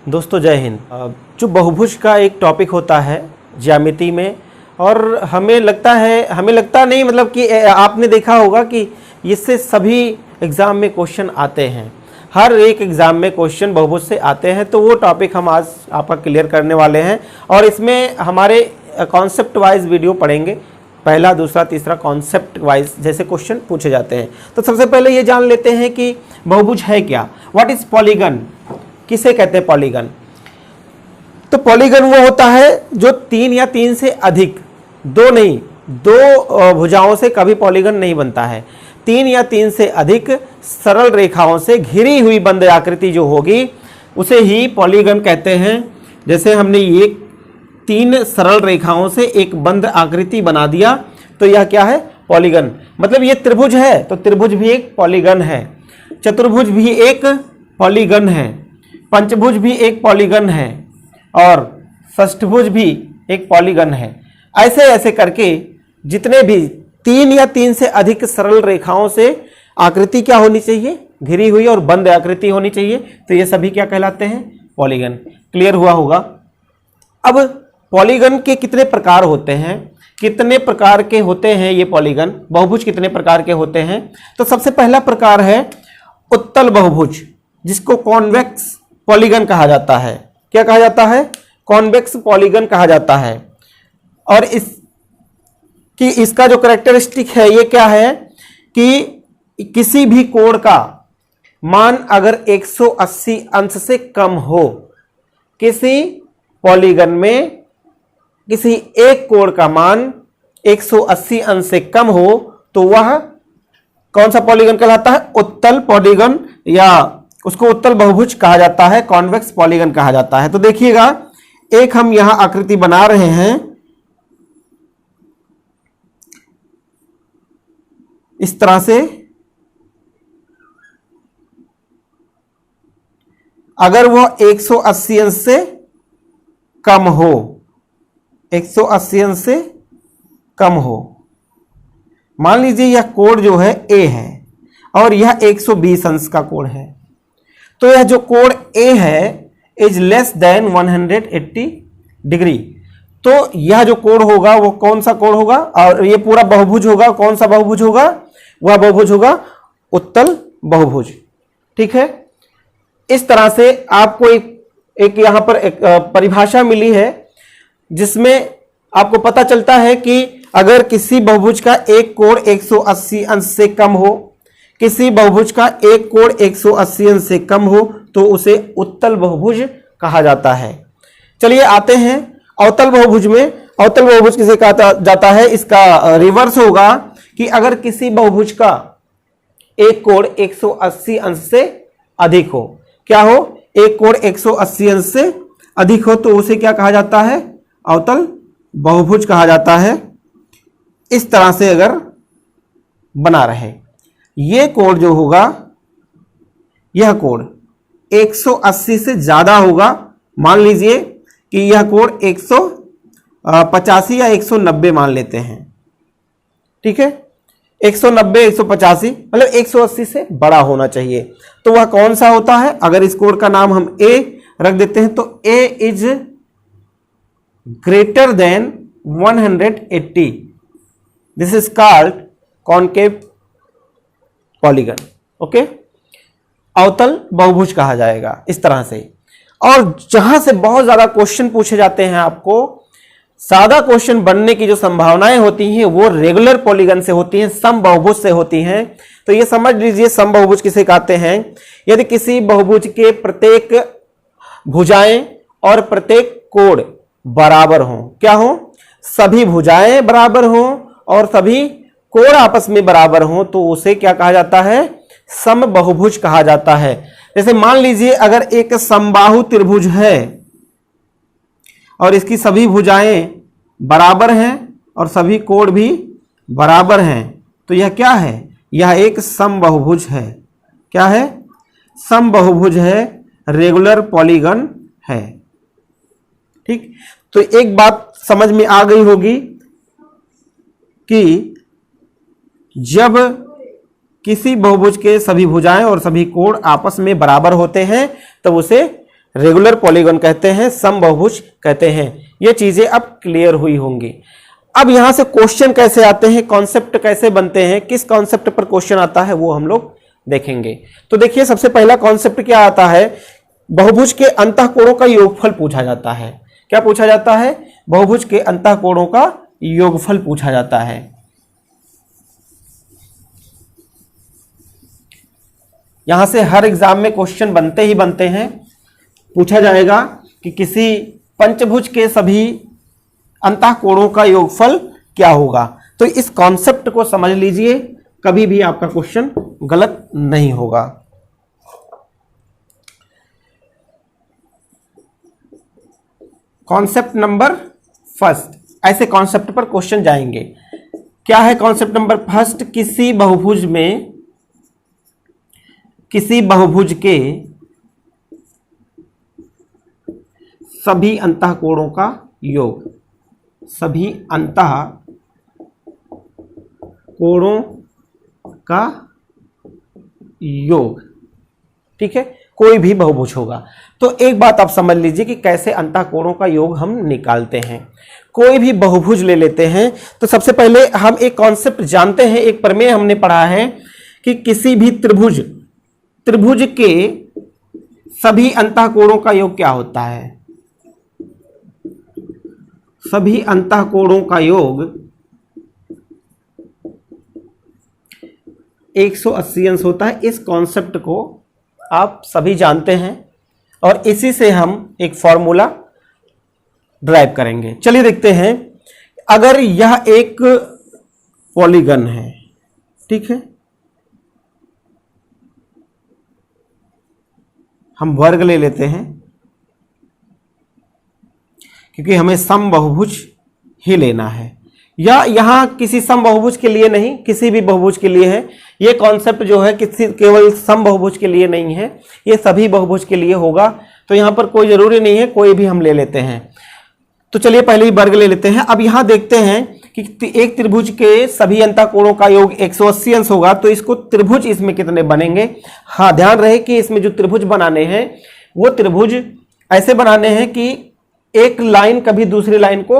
दोस्तों जय हिंद। जो बहुभुज का एक टॉपिक होता है ज्यामिति में, और हमें लगता नहीं, मतलब कि आपने देखा होगा कि इससे सभी एग्ज़ाम में क्वेश्चन आते हैं, हर एक एग्ज़ाम में क्वेश्चन बहुभुज से आते हैं। तो वो टॉपिक हम आज आपका क्लियर करने वाले हैं और इसमें हमारे कॉन्सेप्ट वाइज वीडियो पढ़ेंगे। पहला, दूसरा, तीसरा कॉन्सेप्ट वाइज जैसे क्वेश्चन पूछे जाते हैं। तो सबसे पहले ये जान लेते हैं कि बहुभुज है क्या। व्हाट इज पॉलीगन, किसे कहते हैं पॉलीगन। तो पॉलीगन वो होता है जो तीन या तीन से अधिक, दो भुजाओं से कभी पॉलीगन नहीं बनता है। तीन या तीन से अधिक सरल रेखाओं से घिरी हुई बंद आकृति जो होगी उसे ही पॉलीगन कहते हैं। जैसे हमने ये तीन सरल रेखाओं से एक बंद आकृति बना दिया तो यह क्या है, पॉलीगन। मतलब ये त्रिभुज है तो त्रिभुज भी एक पॉलीगन है, चतुर्भुज भी एक पॉलीगन है, पंचभुज भी एक पॉलीगन है और षष्ठभुज भी एक पॉलीगन है। ऐसे ऐसे करके जितने भी तीन या तीन से अधिक सरल रेखाओं से आकृति क्या होनी चाहिए, घिरी हुई और बंद आकृति होनी चाहिए, तो ये सभी क्या कहलाते हैं, पॉलीगन। क्लियर हुआ होगा। अब पॉलीगन के कितने प्रकार होते हैं, कितने प्रकार के होते हैं ये पॉलीगन, बहुभुज कितने प्रकार के होते हैं। तो सबसे पहला प्रकार है उत्तल बहुभुज, जिसको कॉन्वेक्स पॉलीगन कहा जाता है। क्या कहा जाता है, कॉन्वेक्स पॉलीगन कहा जाता है। और इसका जो कैरेक्टरिस्टिक है ये क्या है कि किसी भी कोण का मान अगर 180 अंश से कम हो, किसी पॉलीगन में किसी एक कोण का मान 180 अंश से कम हो तो वह कौन सा पॉलीगन कहलाता है, उत्तल पॉलीगन, या उसको उत्तल बहुभुज कहा जाता है, कॉन्वेक्स पॉलीगन कहा जाता है। तो देखिएगा, एक हम यहां आकृति बना रहे हैं इस तरह से। अगर वह 180 अंश से कम हो, 180 अंश से कम हो, मान लीजिए यह कोण जो है ए है और यह 120 अंश का कोण है, तो यह जो कोण ए है इज लेस देन 180 डिग्री। तो यह जो कोण होगा वो कौन सा कोण होगा, और ये पूरा बहुभुज होगा, कौन सा बहुभुज होगा, वह बहुभुज होगा उत्तल बहुभुज। ठीक है। इस तरह से आपको एक यहां पर एक परिभाषा मिली है जिसमें आपको पता चलता है कि अगर किसी बहुभुज का एक कोण 180 अंश से कम हो, किसी बहुभुज का एक कोण 180 अंश से कम हो तो उसे उत्तल बहुभुज कहा जाता है। चलिए आते हैं अवतल बहुभुज में। अवतल बहुभुज किसे कहा जाता है, इसका रिवर्स होगा कि अगर किसी बहुभुज का एक कोण 180 अंश से अधिक हो, क्या हो, एक कोण 180 अंश से अधिक हो तो उसे क्या कहा जाता है, अवतल बहुभुज कहा जाता है। इस तरह से अगर बना रहे, ये कोण जो होगा, यह कोण 180 से ज्यादा होगा, मान लीजिए कि यह कोण 185 या 190 मान लेते हैं। ठीक है, 190 185 मतलब 180 से बड़ा होना चाहिए। तो वह कौन सा होता है, अगर इस कोण का नाम हम ए रख देते हैं तो a is greater than 180, this is called concave polygon. Okay, अवतल बहुभुज कहा जाएगा इस तरह से। और जहां से बहुत ज्यादा क्वेश्चन पूछे जाते हैं, आपको सादा क्वेश्चन बनने की जो संभावनाएं होती हैं वो रेगुलर पॉलीगन से होती हैं, सम बहुभुज से होती हैं। तो ये समझ लीजिए सम बहुभुज किसे कहते हैं, यदि किसी बहुभुज के प्रत्येक भुजाएं और प्रत्येक कोण बराबर हों, क्या हो, सभी भुजाएं बराबर हों और सभी कोण आपस में बराबर हों तो उसे क्या कहा जाता है, सम बहुभुज कहा जाता है। जैसे मान लीजिए अगर एक समबाहु त्रिभुज है और इसकी सभी भुजाएं बराबर हैं और सभी कोण भी बराबर हैं तो यह क्या है, यह एक समबहुभुज है। क्या है, समबहुभुज है, रेगुलर पॉलीगन है। ठीक, तो एक बात समझ में आ गई होगी कि जब किसी बहुभुज के सभी भुजाएं और सभी कोण आपस में बराबर होते हैं तब उसे रेगुलर पॉलीगन कहते हैं, समबहुभुज कहते हैं। ये चीजें अब क्लियर हुई होंगी। अब यहां से क्वेश्चन कैसे आते हैं, कॉन्सेप्ट कैसे बनते हैं, किस कॉन्सेप्ट पर क्वेश्चन आता है वो हम लोग देखेंगे। तो देखिए सबसे पहला कॉन्सेप्ट क्या आता है, बहुभुज के अंतःकोणों का योगफल पूछा जाता है। क्या पूछा जाता है? बहुभुज के अंतःकोणों का योगफल पूछा जाता है। यहां से हर एग्जाम में क्वेश्चन बनते ही बनते हैं। पूछा जाएगा कि किसी पंचभुज के सभी अंतःकोणों का योगफल क्या होगा। तो इस कॉन्सेप्ट को समझ लीजिए, कभी भी आपका क्वेश्चन गलत नहीं होगा। कॉन्सेप्ट नंबर फर्स्ट, ऐसे कॉन्सेप्ट पर क्वेश्चन जाएंगे। क्या है कॉन्सेप्ट नंबर फर्स्ट? किसी बहुभुज के सभी अंतःकोणों का योग, सभी अंतःकोणों का योग, ठीक है, कोई भी बहुभुज होगा। तो एक बात आप समझ लीजिए कि कैसे अंतःकोणों का योग हम निकालते हैं। कोई भी बहुभुज ले लेते हैं तो सबसे पहले हम एक कॉन्सेप्ट जानते हैं, एक प्रमेय हमने पढ़ा है कि किसी भी त्रिभुज के सभी अंतःकोणों का योग क्या होता है? सभी अंतःकोणों का योग 180 अंश होता है। इस कॉन्सेप्ट को आप सभी जानते हैं और इसी से हम एक फॉर्मूला ड्राइव करेंगे। चलिए देखते हैं। अगर यह एक पॉलीगन है, ठीक है, हम वर्ग ले लेते हैं क्योंकि हमें समबहुभुज ही लेना है, या यहां किसी समबहुभुज के लिए नहीं, किसी भी बहुभुज के लिए है। ये कॉन्सेप्ट जो है किसी केवल समबहुभुज के लिए नहीं है, ये सभी बहुभुज के लिए होगा। तो यहां पर कोई जरूरी नहीं है, कोई भी हम ले लेते हैं। तो चलिए पहले ही वर्ग ले लेते हैं। अब यहां देखते हैं कि एक त्रिभुज के सभी अंतःकोणों का योग 180 अंश होगा, तो इसको त्रिभुज इसमें कितने बनेंगे? हाँ, ध्यान रहे कि इसमें जो त्रिभुज बनाने हैं वो त्रिभुज ऐसे बनाने हैं कि एक लाइन कभी दूसरी लाइन को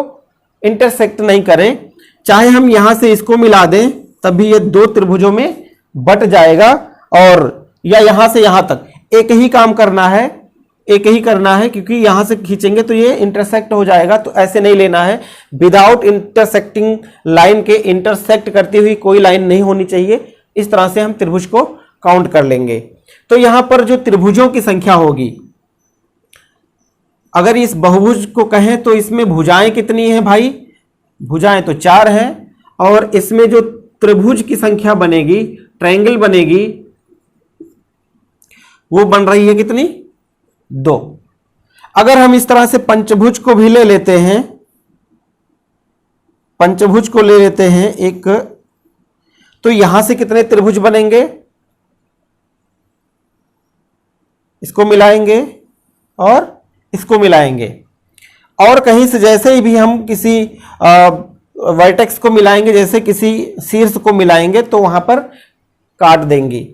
इंटरसेक्ट नहीं करें। चाहे हम यहां से इसको मिला दें तब भी ये दो त्रिभुजों में बट जाएगा, और या यहां से यहां तक एक ही काम करना है, एक ही करना है, क्योंकि यहां से खींचेंगे तो ये इंटरसेक्ट हो जाएगा। तो ऐसे नहीं लेना है, विदाउट इंटरसेक्टिंग लाइन के इंटरसेक्ट करती हुई कोई लाइन नहीं होनी चाहिए। इस तरह से हम त्रिभुज को काउंट कर लेंगे। तो यहां पर जो त्रिभुजों की संख्या होगी, अगर इस बहुभुज को कहें तो इसमें भुजाएं कितनी हैं भाई? भुजाएं तो 4 हैं, और इसमें जो त्रिभुज की संख्या बनेगी, ट्रायंगल बनेगी, वो बन रही है कितनी? 2। अगर हम इस तरह से पंचभुज को भी ले लेते हैं, पंचभुज को ले लेते हैं एक, तो यहां से कितने त्रिभुज बनेंगे? इसको मिलाएंगे और इसको मिलाएंगे, और कहीं से जैसे ही भी हम किसी वर्टेक्स को मिलाएंगे, जैसे किसी शीर्ष को मिलाएंगे, तो वहां पर काट देंगे,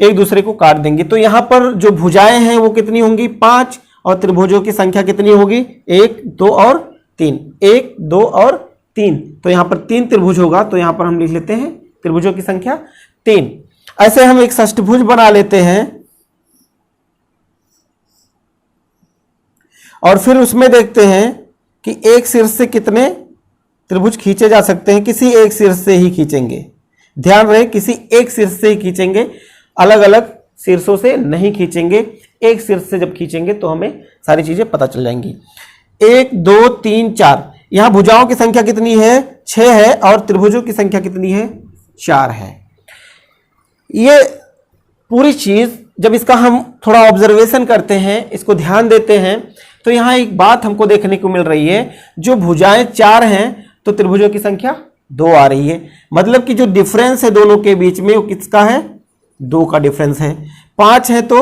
एक दूसरे को काट देंगे। तो यहां पर जो भुजाएं हैं वो कितनी होंगी? 5, और त्रिभुजों की संख्या कितनी होगी? 1, 2 और 3। 1, 2 और 3, तो यहां पर 3 त्रिभुज होगा। तो यहां पर हम लिख लेते हैं त्रिभुजों की संख्या 3। ऐसे हम एक षष्ठभुज बना लेते हैं, और फिर उसमें देखते हैं कि एक शीर्ष से कितने त्रिभुज खींचे जा सकते हैं। किसी एक शीर्ष से ही खींचेंगे, ध्यान रहे, किसी एक शीर्ष से ही खींचेंगे, अलग अलग शीर्षों से नहीं खींचेंगे। एक शीर्ष से जब खींचेंगे तो हमें सारी चीजें पता चल जाएंगी। 1, 2, 3, 4, यहां भुजाओं की संख्या कितनी है? 6 है, और त्रिभुजों की संख्या कितनी है? 4 है। ये पूरी चीज जब इसका हम थोड़ा ऑब्जर्वेशन करते हैं, इसको ध्यान देते हैं, तो यहां एक बात हमको देखने को मिल रही है। जो भुजाएं 4 हैं तो त्रिभुजों की संख्या 2 आ रही है। मतलब कि जो डिफरेंस है दोनों के बीच में वो किसका है? 2 का डिफरेंस है। 5 है तो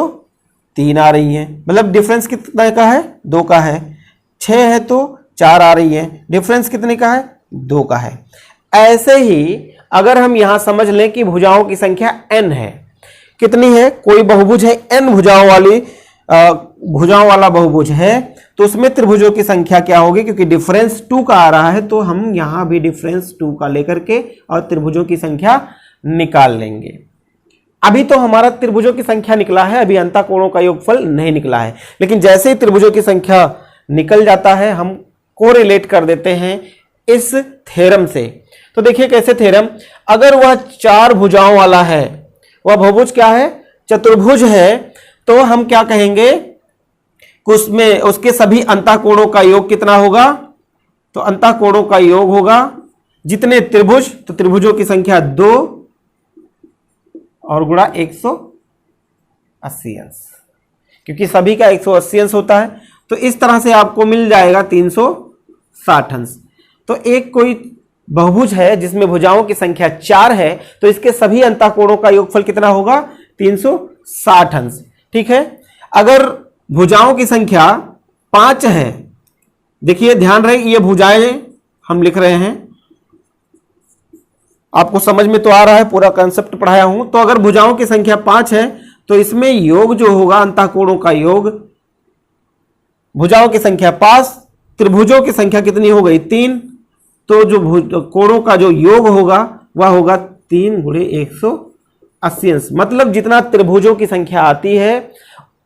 3 आ रही है, मतलब डिफरेंस कितने का है? 2 का है। 6 है तो 4 आ रही है, डिफरेंस कितने का है? 2 का है। ऐसे ही अगर हम यहां समझ लें कि भुजाओं की संख्या n है, कितनी है? कोई बहुभुज है n भुजाओं वाली, भुजाओं वाला बहुभुज है तो उसमें त्रिभुजों की संख्या क्या होगी, क्योंकि डिफरेंस 2 का आ रहा है तो हम यहां भी डिफरेंस 2 का लेकर के और त्रिभुजों की संख्या निकाल लेंगे। अभी तो हमारा त्रिभुजों की संख्या निकला है, अभी अंतःकोणों का योगफल नहीं निकला है, लेकिन जैसे ही त्रिभुजों की संख्या निकल जाता है हम कोरिलेट कर देते हैं इस थ्योरम से। तो देखिए कैसे थ्योरम, अगर वह 4 भुजाओं वाला है, वह बहुभुज क्या है, चतुर्भुज है, तो हम क्या कहेंगे, उसमें उसके सभी अंतःकोणों का योग कितना होगा, तो अंतःकोणों का योग होगा जितने त्रिभुज, तो त्रिभुजों की संख्या 2 और गुणा 180 अंश, क्योंकि सभी का 180 अंश होता है, तो इस तरह से आपको मिल जाएगा 360 अंश। तो एक कोई बहुभुज है जिसमें भुजाओं की संख्या 4 है, तो इसके सभी अंतःकोणों का योगफल कितना होगा, 360 अंश। ठीक है, अगर भुजाओं की संख्या 5 है, देखिए ध्यान रहे ये भुजाएं हम लिख रहे हैं, आपको समझ में तो आ रहा है, पूरा कंसेप्ट पढ़ाया हूं। तो अगर भुजाओं की संख्या 5 है तो इसमें योग जो होगा अंतःकोणों का योग, भुजाओं की संख्या 5, त्रिभुजों की संख्या कितनी हो गई, 3, तो जो कोणों का जो योग होगा वह होगा 3 गुणे 180 अंश। मतलब जितना त्रिभुजों की संख्या आती है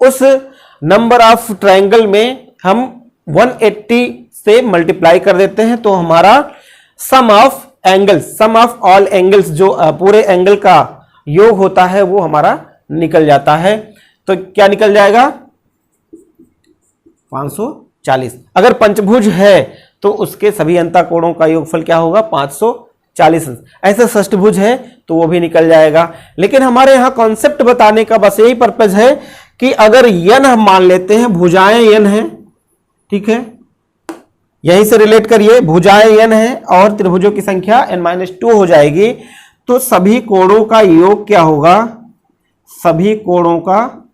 उस नंबर ऑफ ट्रायंगल में हम 180 से मल्टीप्लाई कर देते हैं, तो हमारा sum of angles, sum of all angles, जो पूरे एंगल का योग होता है वो हमारा निकल जाता है। तो क्या निकल जाएगा, 540। अगर पंचभुज है तो उसके सभी अंतःकोणों का योगफल क्या होगा, 540 अंश। ऐसे षष्ठभुज है तो वो भी निकल जाएगा। लेकिन हमारे यहां कॉन्सेप्ट बताने का बस यही पर्पज है कि अगर यन हम मान लेते हैं, भुजाएं यन है, ठीक है, यहीं से रिलेट करिए, भुजाएं यन है और त्रिभुजों की संख्या n-2 हो जाएगी, तो सभी कोणों का योग क्या होगा, सभी कोणों का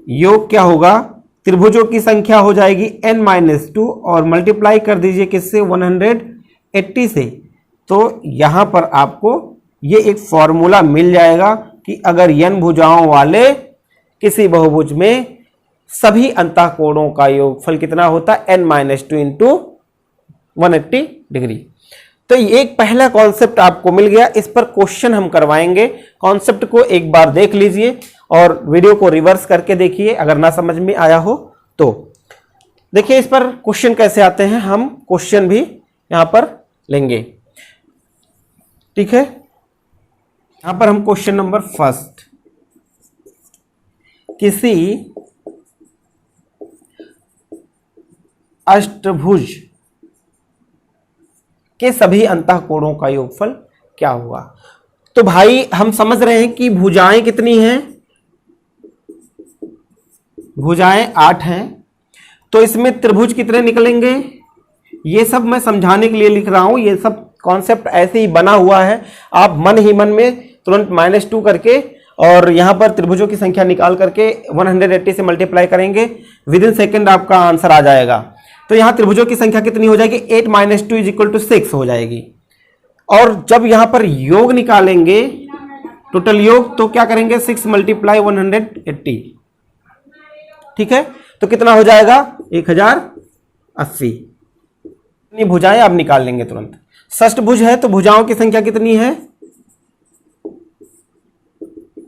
योग क्या होगा, त्रिभुजों की संख्या हो जाएगी n-2 और मल्टीप्लाई कर दीजिए किससे, 180 से। तो यहां पर आपको ये एक फॉर्मूला मिल जाएगा कि अगर n भुजाओं वाले किसी बहुभुज में सभी अंतःकोणों का योगफल कितना होता है, n-2 इंटू 180 डिग्री। तो एक पहला कॉन्सेप्ट आपको मिल गया, इस पर क्वेश्चन हम करवाएंगे। कॉन्सेप्ट को एक बार देख लीजिए और वीडियो को रिवर्स करके देखिए अगर ना समझ में आया हो तो। देखिए इस पर क्वेश्चन कैसे आते हैं, हम क्वेश्चन भी यहां पर लेंगे। ठीक है, यहां पर हम क्वेश्चन नंबर फर्स्ट, किसी अष्टभुज के सभी अंतःकोणों का योगफल क्या हुआ। तो भाई हम समझ रहे हैं कि भुजाएं कितनी हैं, भुजाएं 8 हैं, तो इसमें त्रिभुज कितने निकलेंगे, ये सब मैं समझाने के लिए लिख रहा हूं। ये सब कॉन्सेप्ट ऐसे ही बना हुआ है, आप मन ही मन में तुरंत -2 करके और यहां पर त्रिभुजों की संख्या निकाल करके 180 से मल्टीप्लाई करेंगे, विद इन सेकेंड आपका आंसर आ जाएगा। तो यहां त्रिभुजों की संख्या कितनी हो जाएगी, 8 - 2 = 6 हो जाएगी। और जब यहां पर योग निकालेंगे, टोटल योग, तो क्या करेंगे, 6 × 180, ठीक है, तो कितना हो जाएगा, 1080। इतनी भुजाएं आप निकाल लेंगे तुरंत। षष्ठभुज है तो भुजाओं की संख्या कितनी है,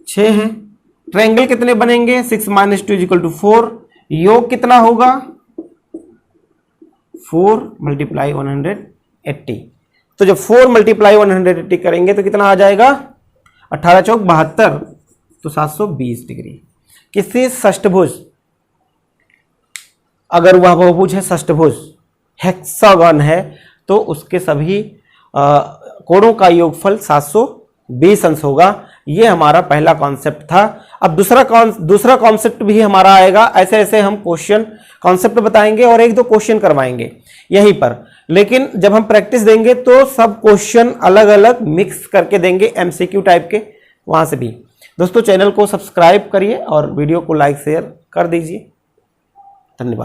6 है। ट्रायंगल कितने बनेंगे, 6 - 2 = 4। योग कितना होगा, 4 × 180। तो जब 4 × 180 करेंगे तो कितना आ जाएगा, 18 × 4 = 72, तो 720 डिग्री। किसी षष्ठभुज, अगर वह बहुभुज है षष्ठभुज, हेक्सागन है, तो उसके सभी कोणों का योगफल 720 अंश होगा। ये हमारा पहला कॉन्सेप्ट था। अब दूसरा कॉन्सेप्ट भी हमारा आएगा। ऐसे ऐसे हम क्वेश्चन कॉन्सेप्ट बताएंगे और 1-2 क्वेश्चन करवाएंगे यहीं पर, लेकिन जब हम प्रैक्टिस देंगे तो सब क्वेश्चन अलग अलग मिक्स करके देंगे, एमसीक्यू टाइप के, वहां से भी। दोस्तों चैनल को सब्सक्राइब करिए और वीडियो को लाइक शेयर कर दीजिए। धन्यवाद।